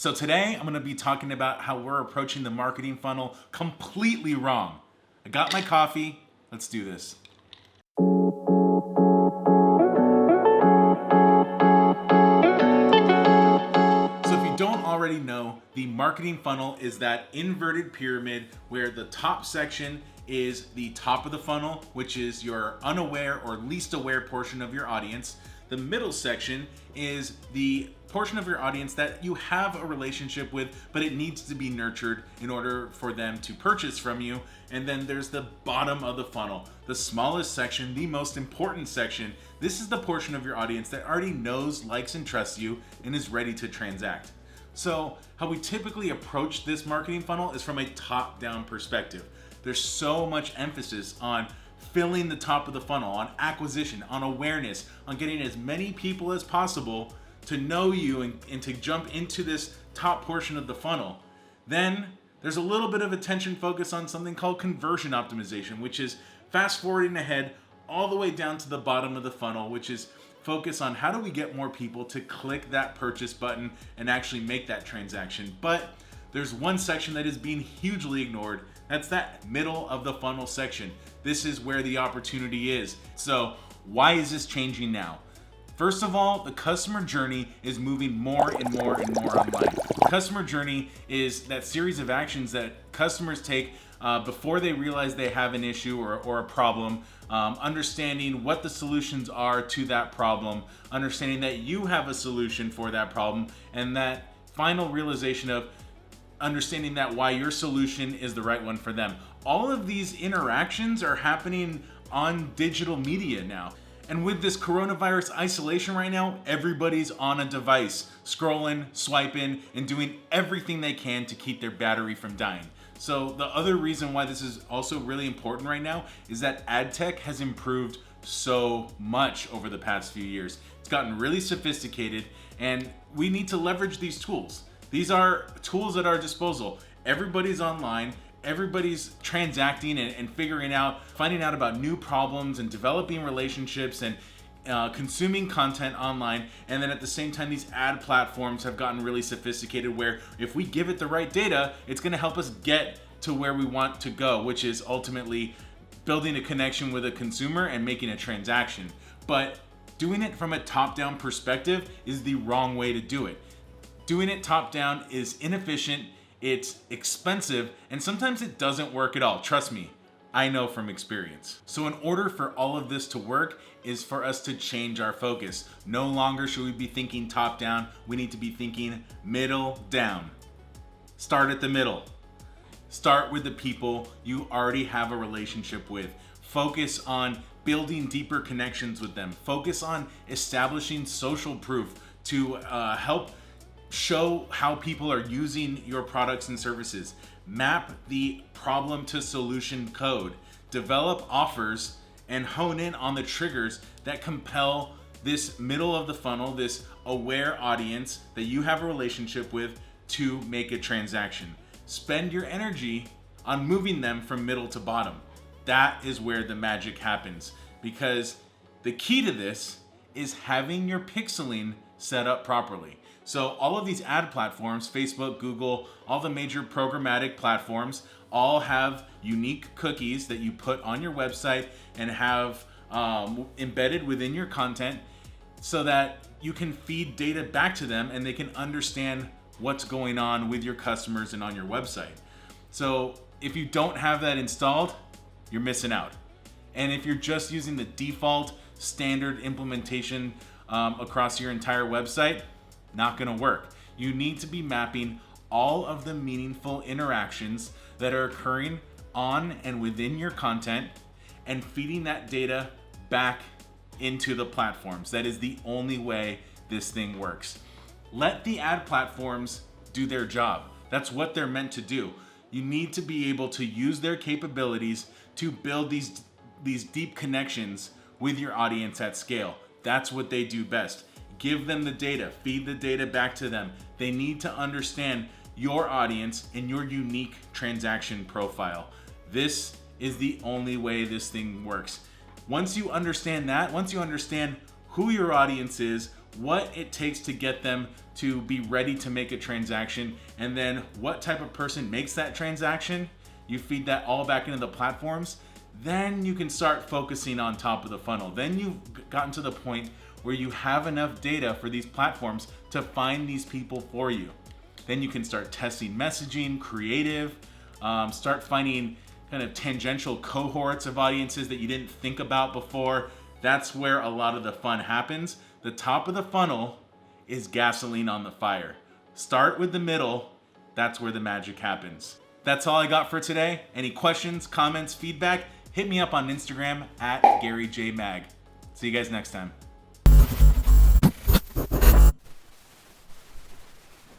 So today I'm going to be talking about how we're approaching the marketing funnel completely wrong. I got my coffee. Let's do this. So if you don't already know, the marketing funnel is that inverted pyramid where the top section is the top of the funnel, which is your unaware or least aware portion of your audience. The middle section is the portion of your audience that you have a relationship with, but it needs to be nurtured in order for them to purchase from you. And then there's the bottom of the funnel, the smallest section, the most important section. This is the portion of your audience that already knows, likes, and trusts you and is ready to transact. So how we typically approach this marketing funnel is from a top-down perspective. There's so much emphasis on filling the top of the funnel, on acquisition, on awareness, on getting as many people as possible to know you and to jump into this top portion of the funnel. Then there's a little bit of attention focus on something called conversion optimization, which is fast forwarding ahead all the way down to the bottom of the funnel, which is focus on how do we get more people to click that purchase button and actually make that transaction. But there's one section that is being hugely ignored. That's that middle of the funnel section. This is where the opportunity is. So why is this changing now? First of all, the customer journey is moving more and more and more online. The customer journey is that series of actions that customers take before they realize they have an issue or a problem, understanding what the solutions are to that problem, understanding that you have a solution for that problem, and that final realization of understanding that why your solution is the right one for them. All of these interactions are happening on digital media now. And with this coronavirus isolation right now, everybody's on a device, scrolling, swiping, and doing everything they can to keep their battery from dying. So the other reason why this is also really important right now is that ad tech has improved so much over the past few years. It's gotten really sophisticated, and we need to leverage these tools. These are tools at our disposal. Everybody's online. Everybody's transacting and figuring out, finding out about new problems and developing relationships and consuming content online. And then at the same time, these ad platforms have gotten really sophisticated where if we give it the right data, it's going to help us get to where we want to go, which is ultimately building a connection with a consumer and making a transaction. But doing it from a top-down perspective is the wrong way to do it. Doing it top-down is inefficient. It's expensive, and sometimes it doesn't work at all. Trust me, I know from experience. So in order for all of this to work is for us to change our focus. No longer should we be thinking top down. We need to be thinking middle down. Start at the middle. Start with the people you already have a relationship with. Focus on building deeper connections with them. Focus on establishing social proof to help show how people are using your products and services. Map the problem to solution code. Develop offers and hone in on the triggers that compel this middle of the funnel, this aware audience that you have a relationship with to make a transaction. Spend your energy on moving them from middle to bottom. That is where the magic happens, because the key to this is having your pixeling set up properly. So all of these ad platforms, Facebook, Google, all the major programmatic platforms, all have unique cookies that you put on your website and have embedded within your content so that you can feed data back to them and they can understand what's going on with your customers and on your website. So if you don't have that installed, you're missing out. And if you're just using the default standard implementation across your entire website, not gonna work. You need to be mapping all of the meaningful interactions that are occurring on and within your content and feeding that data back into the platforms. That is the only way this thing works. Let the ad platforms do their job. That's what they're meant to do. You need to be able to use their capabilities to build these deep connections with your audience at scale. That's what they do best. Give them the data, feed the data back to them. They need to understand your audience and your unique transaction profile. This is the only way this thing works. Once you understand that, once you understand who your audience is, what it takes to get them to be ready to make a transaction, and then what type of person makes that transaction. You feed that all back into the platforms. Then you can start focusing on top of the funnel. Then you've gotten to the point where you have enough data for these platforms to find these people for you. Then you can start testing messaging, creative, start finding kind of tangential cohorts of audiences that you didn't think about before. That's where a lot of the fun happens. The top of the funnel is gasoline on the fire. Start with the middle. That's where the magic happens. That's all I got for today. Any questions, comments, feedback, hit me up on Instagram at GaryJMag. See you guys next time.